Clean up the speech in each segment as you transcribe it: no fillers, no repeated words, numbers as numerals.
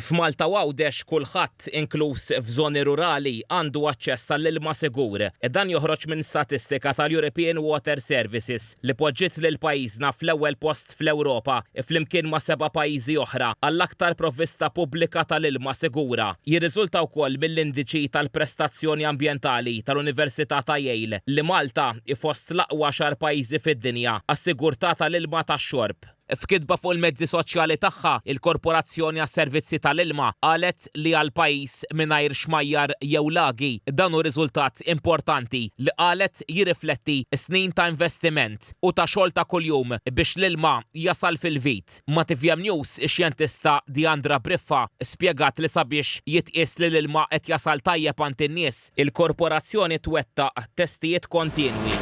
F'Malta Għawdex kulħadd inkluż f'żoni rurali għandu aċċess għall-ilma sigur. Dan joħroġ minn statistika tal-European Water Services li poġġiet lil pajjiżna fl-ewwel post fl-Ewropa flimkien ma' 7 pajjiżi oħra għall-aktar provvista pubblika tal-ilma sigura. Jirriżulta wkoll mill-indiċi tal-prestazzjoni ambjentali tal-Università ta' Yale li Malta fost l-aqwa 10 pajjiżi fid-dinja għas-sigurtà tal-ilma tax-xorb. F'kitba fuq il-mezzi soċjali tagħha, il-Korporazzjoni għas-Servizzi tal-Ilma qalet li għal pajjiż mingħajr xmajjar jew lagi dan hu riżultat importanti li qalet jirrifletti snin ta' investiment u ta' xogħol ta' kuljum biex l-ilma jasal fil-vit. Ma' TVM News ix-xjentista Diandra Briffa spjegat li sabiex jitqies li l-ilma qed jasal tajjeb għand in-nies, il-korporazzjoni twettaq testijiet kontinwi.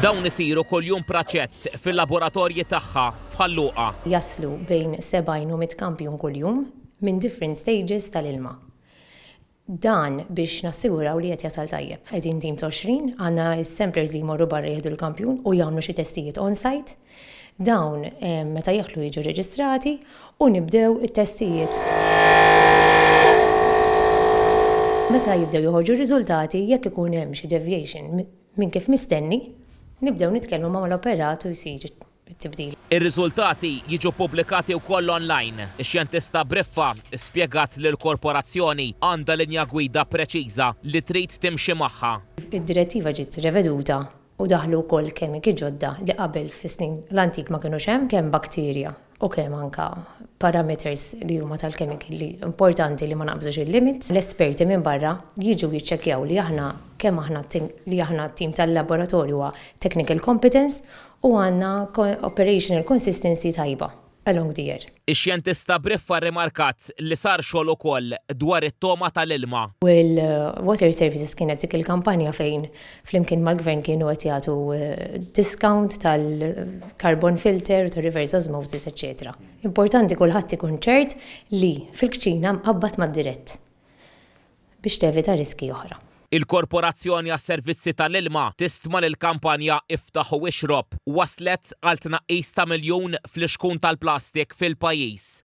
Dawn isiru kuljum praċett fil-laboratorji tagħha f'Ħalluqa. Jaslu bejn 70 u 100 kampjon kuljum minn different stages tal-ilma. Dan biex nassiguraw li qed jasal tajjeb. Qegħdin tim ta' 20 għandna s-samplers li jmorru barra jieħdu l-kampjun u jagħmlu xi testijiet on-site. Dawn meta jaħlu jiġu reġistrati u nibdew it-testijiet. Meta jibdew joħorġu riżultati jekk ikun hemm xi deviation minn kif mistenni, nibdew nitkellmu ma' l-operat u jsir it-tibdil. Ir-riżultati jiġu pubblikati wkoll online. Ix-xjentista Briffa spjegat li l-korporazzjoni għandha linja gwida preċiża li trid timxi magħha. Id-direttiva ġiet reveduta u daħlu wkoll kemiki ġodda li qabel fis-snin l-antik ma kinux hemm kemm bakterja u kemm anke parameters li huma tal-kemiki li importanti li ma naqbżux il-limit. L-esperti minn barra jiġu jiċċekkjaw li aħna kemm aħna tim tal-laboratorju huwa technical competence u għandna operational consistency tajba along the year. Ix-xjentista Briffa rrimarkat li sar xogħol ukoll dwar it-toma tal-ilma. U l-Water Services kienet dik il-kampanja fejn flimkien mal-gvern kienu qed jagħtu discount tal-carbon filter, tal-reverse osmosis, etc. Importanti kulħadd ikun ċert li fil-kċina mqabbad mad-dirett biex tevita riski oħra. Il-Korporazzjoni għas-Servizzi tal-Ilma tistma' l-kampanja Iftaħ u ixrob waslet għal tnaqqis ta' 1 miljun fl-ixkun tal-plastik fil-pajjiż.